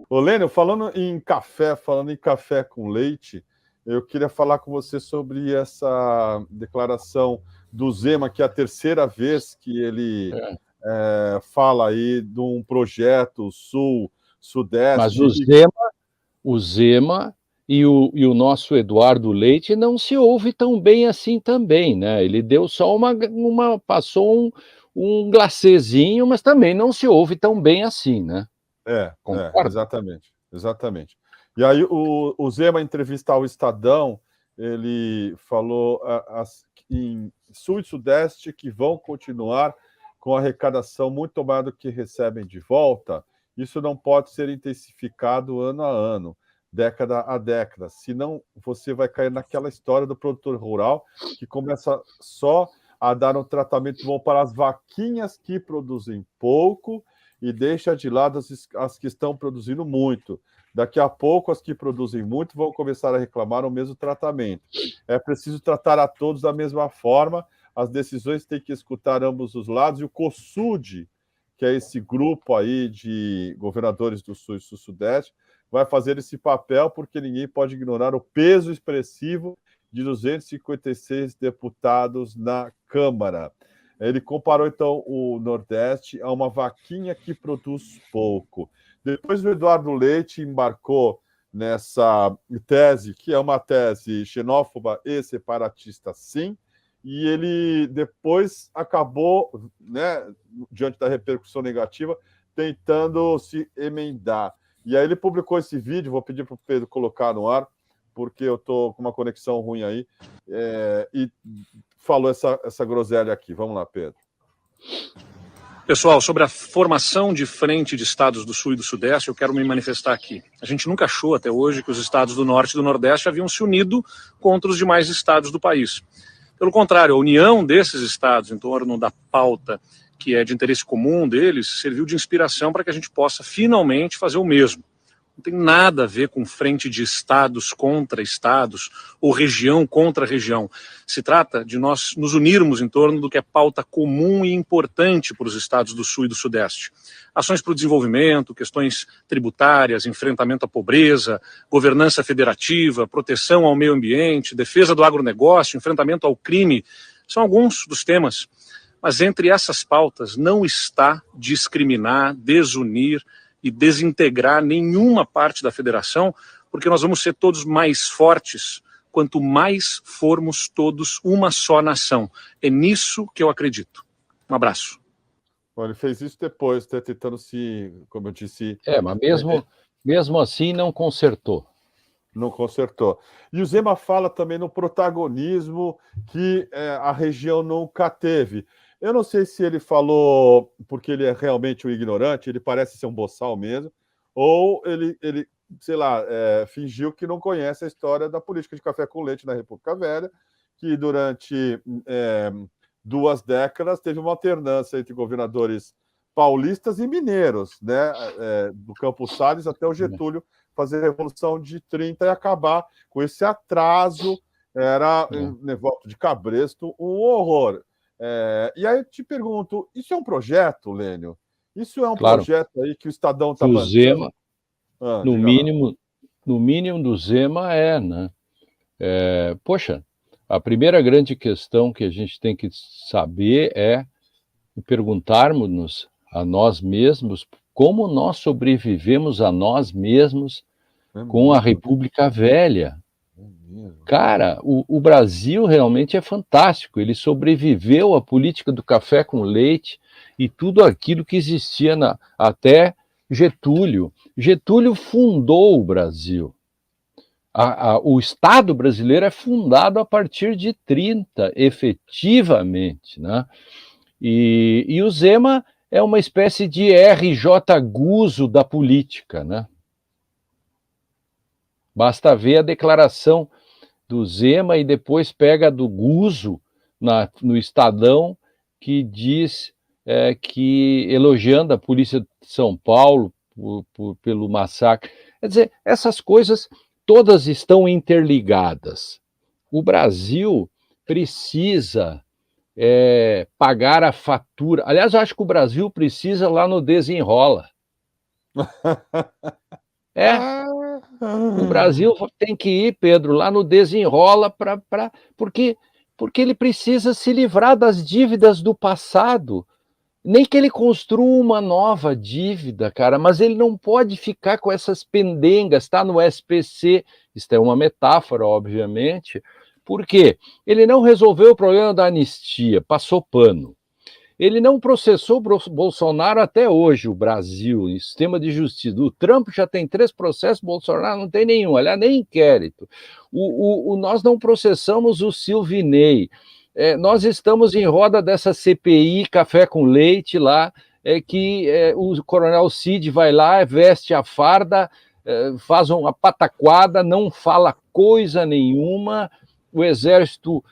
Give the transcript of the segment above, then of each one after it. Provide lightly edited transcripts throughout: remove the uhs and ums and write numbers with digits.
Ô, Lênio, falando em café com leite, eu queria falar com você sobre essa declaração do Zema, que é a terceira vez que ele É. fala aí de um projeto Mas sul-sudeste. o Zema e o nosso Eduardo Leite não se ouve tão bem assim também, né? Ele deu só passou um glacêzinho, mas também não se ouve tão bem assim, né? Concorda? Exatamente, exatamente. E aí o Zema, em entrevista ao Estadão, ele falou em Sul e Sudeste que vão continuar com arrecadação muito maior do que recebem de volta. Isso não pode ser intensificado ano a ano, década a década, senão você vai cair naquela história do produtor rural que começa só a dar um tratamento bom para as vaquinhas que produzem pouco e deixa de lado as que estão produzindo muito. Daqui a pouco, as que produzem muito vão começar a reclamar o mesmo tratamento. É preciso tratar a todos da mesma forma, as decisões têm que escutar ambos os lados, e o COSUD, que é esse grupo aí de governadores do Sul e Sul-Sudeste, vai fazer esse papel, porque ninguém pode ignorar o peso expressivo de 256 deputados na Câmara. Ele comparou, então, o Nordeste a uma vaquinha que produz pouco. Depois o Eduardo Leite embarcou nessa tese, que é uma tese xenófoba e separatista, sim, e ele depois acabou, né, diante da repercussão negativa, tentando se emendar. E aí ele publicou esse vídeo, vou pedir para o Pedro colocar no ar, porque eu estou com uma conexão ruim aí, e falou essa groselha aqui. Vamos lá, Pedro. Pessoal, sobre a formação de frente de estados do Sul e do Sudeste, eu quero me manifestar aqui. A gente nunca achou até hoje que os estados do Norte e do Nordeste haviam se unido contra os demais estados do país. Pelo contrário, a união desses estados em torno da pauta que é de interesse comum deles serviu de inspiração para que a gente possa finalmente fazer o mesmo. Não tem nada a ver com frente de estados contra estados ou região contra região. Se trata de nós nos unirmos em torno do que é pauta comum e importante para os estados do Sul e do Sudeste. Ações para o desenvolvimento, questões tributárias, enfrentamento à pobreza, governança federativa, proteção ao meio ambiente, defesa do agronegócio, enfrentamento ao crime, são alguns dos temas. Mas entre essas pautas não está discriminar, desunir e desintegrar nenhuma parte da federação, porque nós vamos ser todos mais fortes quanto mais formos todos uma só nação. É nisso que eu acredito. Um abraço. Bom, ele fez isso depois, tentando se, como eu disse... Mas mesmo assim não consertou. Não consertou. E o Zema fala também no protagonismo que a região nunca teve. Eu não sei se ele falou porque ele é realmente um ignorante, ele parece ser um boçal mesmo, ou ele sei lá, fingiu que não conhece a história da política de café com leite na República Velha, que durante 2 décadas teve uma alternância entre governadores paulistas e mineiros, né? Do Campos Salles até o Getúlio fazer a Revolução de 30 e acabar com esse atraso. Era voto de cabresto, um horror. E aí eu te pergunto, isso é um projeto, Lênio? Isso é um projeto aí que o Estadão está bancando? Zema, no mínimo do Zema né? Poxa, a primeira grande questão que a gente tem que saber é perguntarmos-nos a nós mesmos como nós sobrevivemos a nós mesmos com a República Velha. Cara, o Brasil realmente é fantástico. Ele sobreviveu à política do café com leite e tudo aquilo que existia até Getúlio. Getúlio fundou o Brasil. O Estado brasileiro é fundado a partir de 30, efetivamente, né? E o Zema é uma espécie de R.J. Guzzo da política, né? Basta ver a declaração do Zema e depois pega do Guzzo no Estadão, que diz que elogiando a polícia de São Paulo pelo massacre. Quer dizer, essas coisas todas estão interligadas. O Brasil precisa pagar a fatura. Aliás, eu acho que o Brasil precisa lá no Desenrola. O Brasil tem que ir, Pedro, lá no desenrola porque ele precisa se livrar das dívidas do passado. Nem que ele construa uma nova dívida, cara, mas ele não pode ficar com essas pendengas, está no SPC, isso é uma metáfora, obviamente, porque ele não resolveu o problema da anistia, passou pano. Ele não processou o Bolsonaro até hoje, o Brasil, o sistema de justiça. O Trump já tem 3 processos, o Bolsonaro não tem nenhum, aliás, nem inquérito. Nós não processamos o Silvinei. Nós estamos em roda dessa CPI, café com leite lá, o coronel Cid vai lá, veste a farda, faz uma pataquada, não fala coisa nenhuma, o exército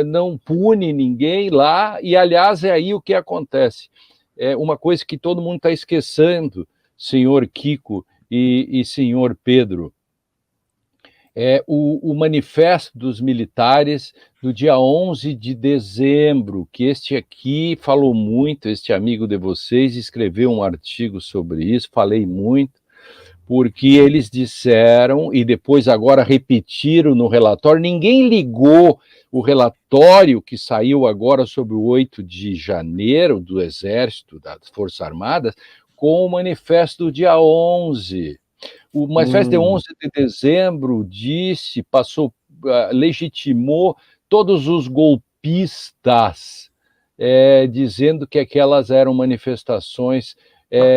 não pune ninguém lá, e aliás é aí o que acontece. É uma coisa que todo mundo está esquecendo, senhor Kiko e senhor Pedro, o manifesto dos militares do dia 11 de dezembro, que este aqui falou muito, este amigo de vocês escreveu um artigo sobre isso, falei muito, porque eles disseram, e depois agora repetiram no relatório, ninguém ligou o relatório que saiu agora sobre o 8 de janeiro do Exército, das Forças Armadas, com o manifesto do dia 11. O manifesto de 11 de dezembro legitimou todos os golpistas, dizendo que aquelas eram manifestações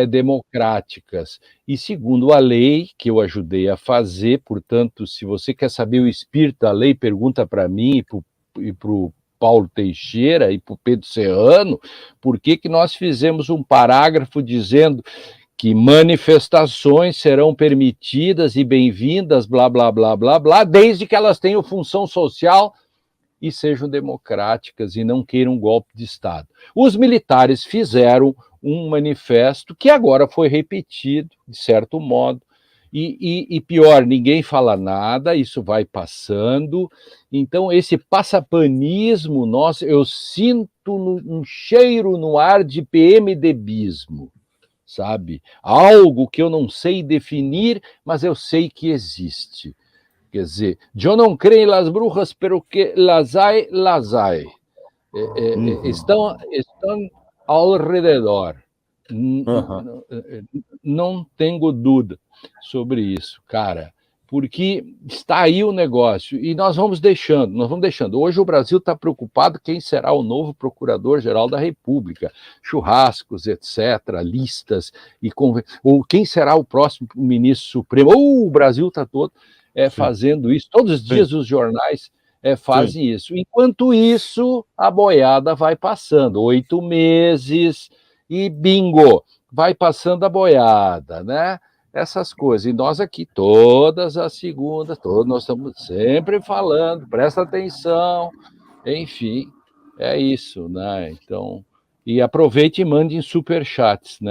democráticas. E segundo a lei, que eu ajudei a fazer, portanto, se você quer saber o espírito da lei, pergunta para mim e para o Paulo Teixeira e para o Pedro Serrano, por que nós fizemos um parágrafo dizendo que manifestações serão permitidas e bem-vindas, blá, blá, blá, blá, blá, desde que elas tenham função social e sejam democráticas e não queiram um golpe de Estado. Os militares fizeram um manifesto que agora foi repetido, de certo modo, e pior, ninguém fala nada, isso vai passando. Então, esse passapanismo nosso, eu sinto um cheiro no ar de PMDBismo, sabe? Algo que eu não sei definir, mas eu sei que existe. Quer dizer, eu não creio em las brujas, pero que las hay, las hay. Estão ao redor. Não tenho dúvida sobre isso, cara, porque está aí o negócio e nós vamos deixando. Hoje o Brasil está preocupado quem será o novo Procurador-Geral da República, churrascos, etc., listas, ou quem será o próximo ministro supremo. O Brasil está todo fazendo isso, todos os dias os jornais fazem isso. Enquanto isso, a boiada vai passando, 8 meses e bingo, vai passando a boiada, né? Essas coisas. E nós aqui, todas as segundas, nós estamos sempre falando, presta atenção, enfim, é isso, né? Então, e aproveite e mande em superchats, né?